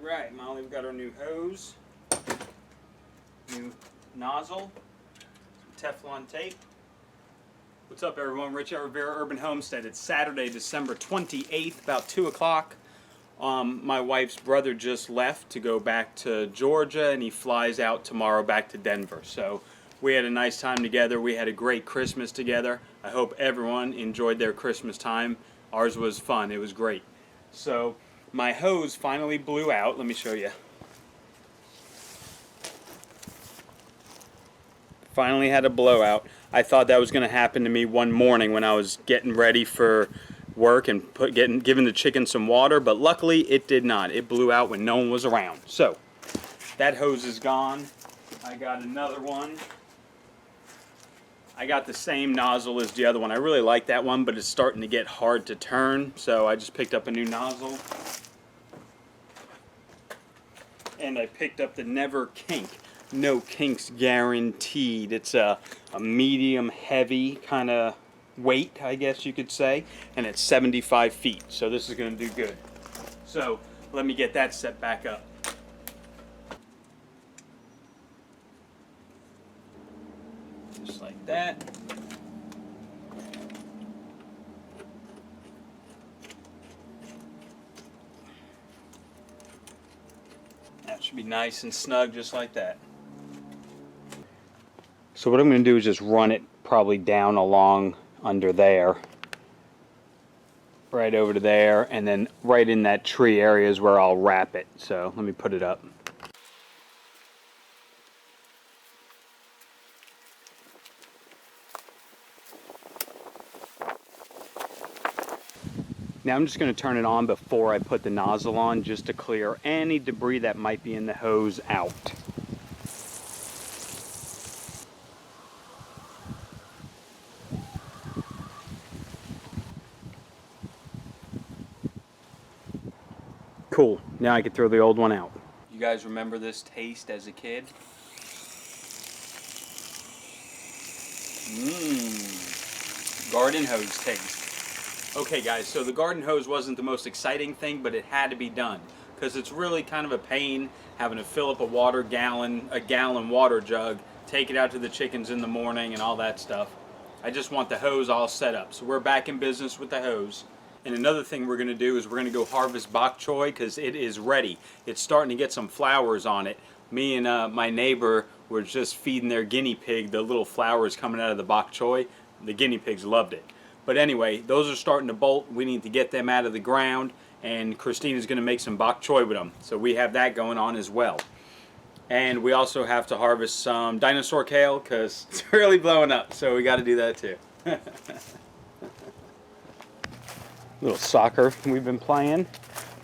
Alright, Molly, we've got our new hose, new nozzle, some Teflon tape. What's up, everyone? Rich at Rivera Urban Homestead. It's Saturday, December 28th, about 2 o'clock. My wife's brother just left to go back to Georgia, and he flies out tomorrow back to Denver. So we had a nice time together. We had a great Christmas together. I hope everyone enjoyed their Christmas time. Ours was fun. It was great. So my hose finally blew out. Let me show you. Finally had a blowout. I thought that was going to happen to me one morning when I was getting ready for work and giving the chicken some water, but luckily it did not. It blew out when no one was around. So that hose is gone. I got another one. I got the same nozzle as the other one. I really like that one, but it's starting to get hard to turn, so I just picked up a new nozzle. And I picked up the Never Kink. No kinks guaranteed. It's a medium heavy kind of weight, I guess you could say, and it's 75 feet, so this is going to do good. So let me get that set back up. Just like that. That should be nice and snug just like that. So what I'm going to do is just run it probably down along under there, right over to there, and then right in that tree area is where I'll wrap it. So let me put it up. Now I'm just going to turn it on before I put the nozzle on, just to clear any debris that might be in the hose out. Cool. Now I can throw the old one out. You guys remember this taste as a kid? Garden hose taste. Okay guys, so the garden hose wasn't the most exciting thing, but it had to be done because it's really kind of a pain having to fill up a gallon water jug, take it out to the chickens in the morning and all that stuff. I just want the hose all set up. So we're back in business with the hose. And another thing we're going to do is we're going to go harvest Bok Choy because it is ready. It's starting to get some flowers on it. Me and my neighbor were just feeding their guinea pig the little flowers coming out of the Bok Choy. The guinea pigs loved it. But anyway, those are starting to bolt. We need to get them out of the ground, and Christina's going to make some Bok Choy with them. So we have that going on as well. And we also have to harvest some dinosaur kale because it's really blowing up. So we got to do that too. Little soccer we've been playing.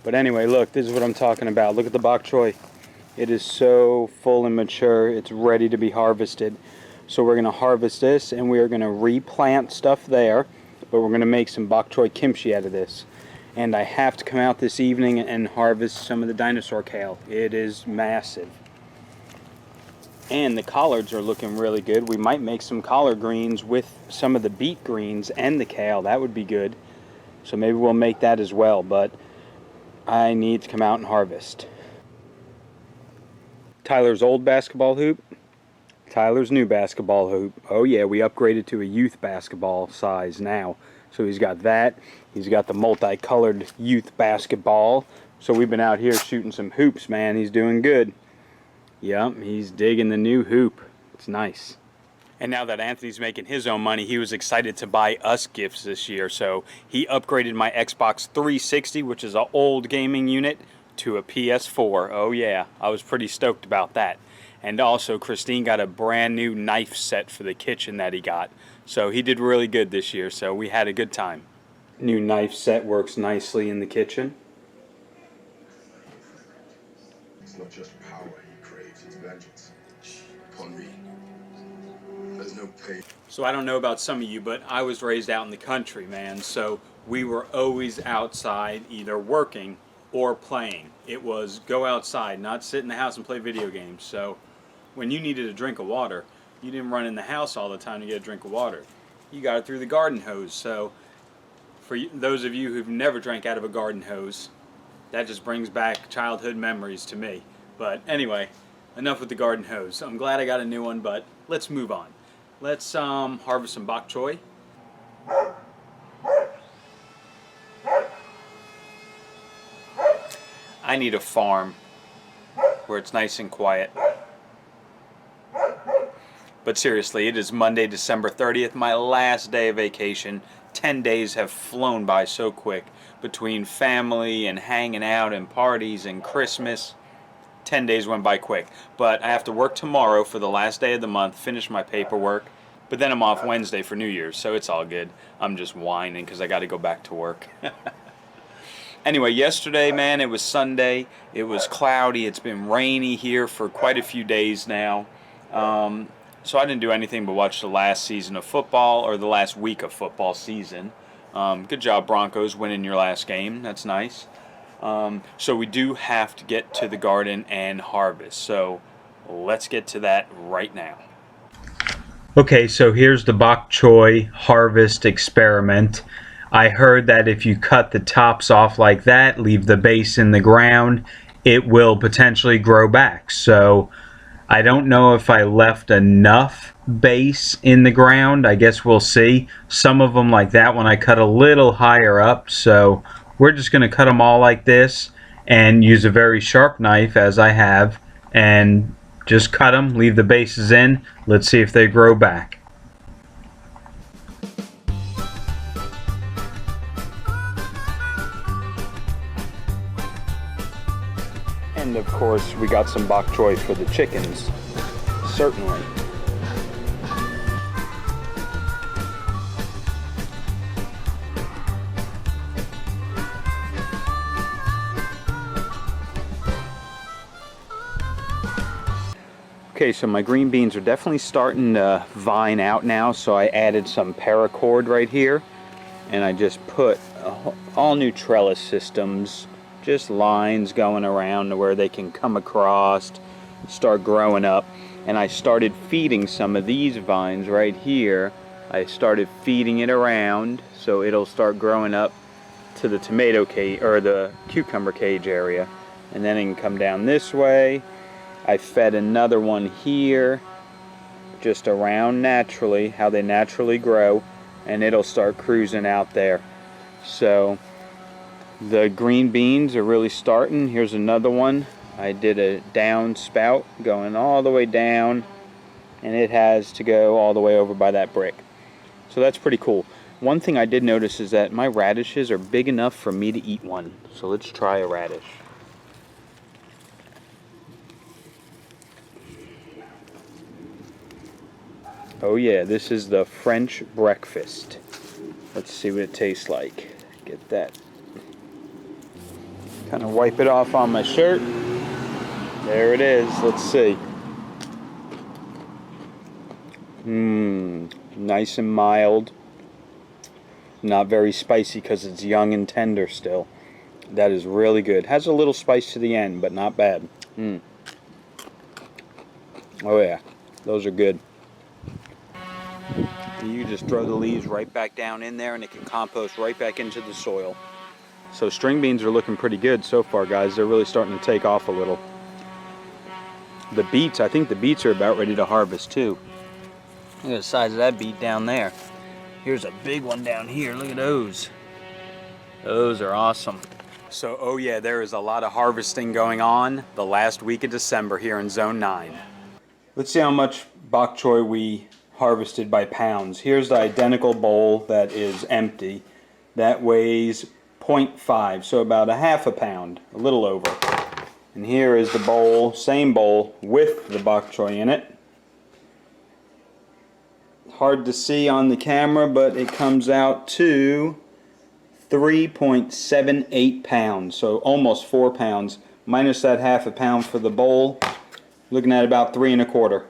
But anyway, look, this is what I'm talking about. Look at the Bok Choy. It is so full and mature. It's ready to be harvested. So we're going to harvest this, and we are going to replant stuff there, but we're going to make some Bok Choy kimchi out of this. And I have to come out this evening and harvest some of the dinosaur kale. It is massive. And the collards are looking really good. We might make some collard greens with some of the beet greens and the kale. That would be good. So maybe we'll make that as well, but I need to come out and harvest. Tyler's old basketball hoop, Tyler's new basketball hoop. Oh yeah, we upgraded to a youth basketball size now. So he's got that. He's got the multicolored youth basketball. So we've been out here shooting some hoops, man. He's doing good. Yep, he's digging the new hoop. It's nice. And now that Anthony's making his own money, he was excited to buy us gifts this year. So he upgraded my Xbox 360, which is an old gaming unit, to a PS4. Oh yeah, I was pretty stoked about that. And also Christine got a brand new knife set for the kitchen that he got. So he did really good this year, so we had a good time. New knife set works nicely in the kitchen. It's not just power he craves, it's vengeance. Upon me. There's no pain. So I don't know about some of you, but I was raised out in the country, man. So we were always outside either working or playing. It was go outside, not sit in the house and play video games. So when you needed a drink of water, you didn't run in the house all the time to get a drink of water. You got it through the garden hose. So for those of you who've never drank out of a garden hose, That just brings back childhood memories to me. But anyway, enough with the garden hose. I'm glad I got a new one, but let's move on. Let's harvest some bok choy. I need a farm where it's nice and quiet. But seriously, it is Monday, December 30th, my last day of vacation. 10 days have flown by so quick between family and hanging out and parties and Christmas. 10 days went by quick. But I have to work tomorrow for the last day of the month, finish my paperwork. But then I'm off Wednesday for New Year's, so it's all good. I'm just whining because I got to go back to work. Anyway, yesterday, man, it was Sunday. It was cloudy. It's been rainy here for quite a few days now. So I didn't do anything but watch the last season of football, or the last week of football season. Good job, Broncos, winning your last game. That's nice. So we do have to get to the garden and harvest. So let's get to that right now. Okay, so here's the bok choy harvest experiment. I heard that if you cut the tops off like that, leave the base in the ground, it will potentially grow back. So I don't know if I left enough base in the ground. I guess we'll see. Some of them like that one I cut a little higher up. So we're just going to cut them all like this and use a very sharp knife, as I have, and just cut them, leave the bases in. Let's see if they grow back. And of course, we got some bok choy for the chickens, certainly. Okay, so my green beans are definitely starting to vine out now, so I added some paracord right here, and I just put all new trellis systems, just lines going around to where they can come across, start growing up. And I started feeding some of these vines right here. I started feeding it around so it'll start growing up to the tomato cage, or the cucumber cage area, and then it can come down this way. I fed another one here, just around naturally, how they naturally grow, and it'll start cruising out there. So the green beans are really starting. Here's another one. I did a down spout going all the way down, and it has to go all the way over by that brick. So that's pretty cool. One thing I did notice is that my radishes are big enough for me to eat one. So let's try a radish. Oh yeah, this is the French breakfast. Let's see what it tastes like. Get that. Kind of wipe it off on my shirt. There it is. Let's see. Nice and mild. Not very spicy because it's young and tender still. That is really good. Has a little spice to the end, but not bad. Oh yeah, those are good. You just throw the leaves right back down in there and it can compost right back into the soil. So string beans are looking pretty good so far, guys. They're really starting to take off a little. The beets, I think the beets are about ready to harvest too. Look at the size of that beet down there. Here's a big one down here. Look at those. Those are awesome. So, oh yeah, there is a lot of harvesting going on the last week of December here in Zone 9. Let's see how much bok choy we harvested by pounds. Here's the identical bowl that is empty. That weighs 0.5, so about a half a pound, a little over. And here is the bowl, same bowl, with the bok choy in it. Hard to see on the camera, but it comes out to 3.78 pounds, so almost 4 pounds. Minus that half a pound for the bowl, looking at about 3 1/4.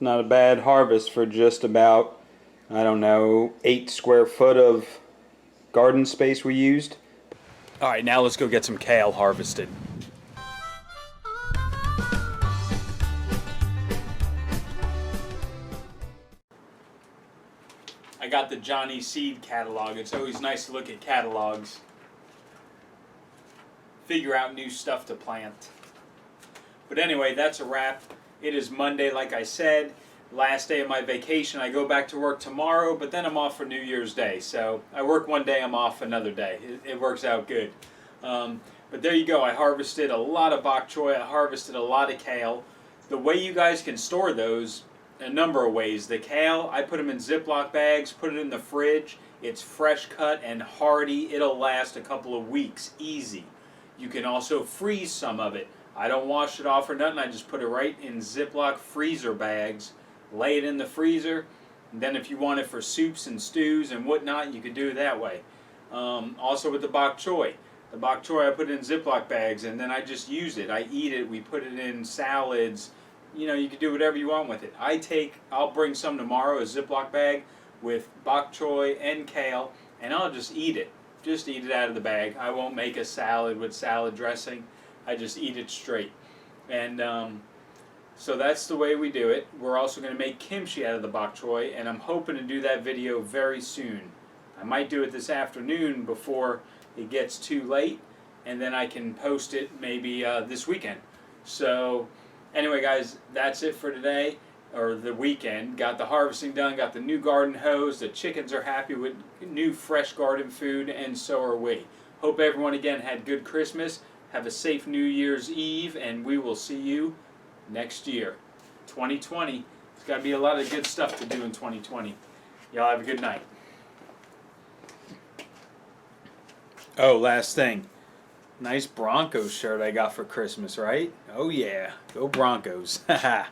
Not a bad harvest for just about, I don't know, 8 square foot of garden space we used. Alright, now let's go get some kale harvested. I got the Johnny Seed catalog. It's always nice to look at catalogs. Figure out new stuff to plant. But anyway, that's a wrap. It is Monday, like I said. Last day of my vacation. I go back to work tomorrow, but then I'm off for New Year's Day. So I work one day, I'm off another day. It works out good. But there you go. I harvested a lot of bok choy. I harvested a lot of kale. The way you guys can store those, a number of ways. The kale, I put them in Ziploc bags, put it in the fridge. It's fresh cut and hearty. It'll last a couple of weeks, easy. You can also freeze some of it. I don't wash it off or nothing. I just put it right in Ziploc freezer bags, lay it in the freezer, and then if you want it for soups and stews and whatnot, you could do it that way. Also with the bok choy. The bok choy I put it in Ziploc bags and then I just use it. I eat it. We put it in salads. You know, you can do whatever you want with it. I'll bring some tomorrow, a Ziploc bag with bok choy and kale, and I'll just eat it. Just eat it out of the bag. I won't make a salad with salad dressing. I just eat it straight. And so that's the way we do it. We're also going to make kimchi out of the bok choy, and I'm hoping to do that video very soon. I might do it this afternoon before it gets too late, and then I can post it maybe this weekend. So anyway, guys, that's it for today, or the weekend. Got the harvesting done, got the new garden hose, the chickens are happy with new fresh garden food, and so are we. Hope everyone again had good Christmas. Have a safe New Year's Eve, and we will see you next year. 2020. There's got to be a lot of good stuff to do in 2020. Y'all have a good night. Oh, last thing. Nice Broncos shirt I got for Christmas, right? Oh yeah. Go Broncos. Haha.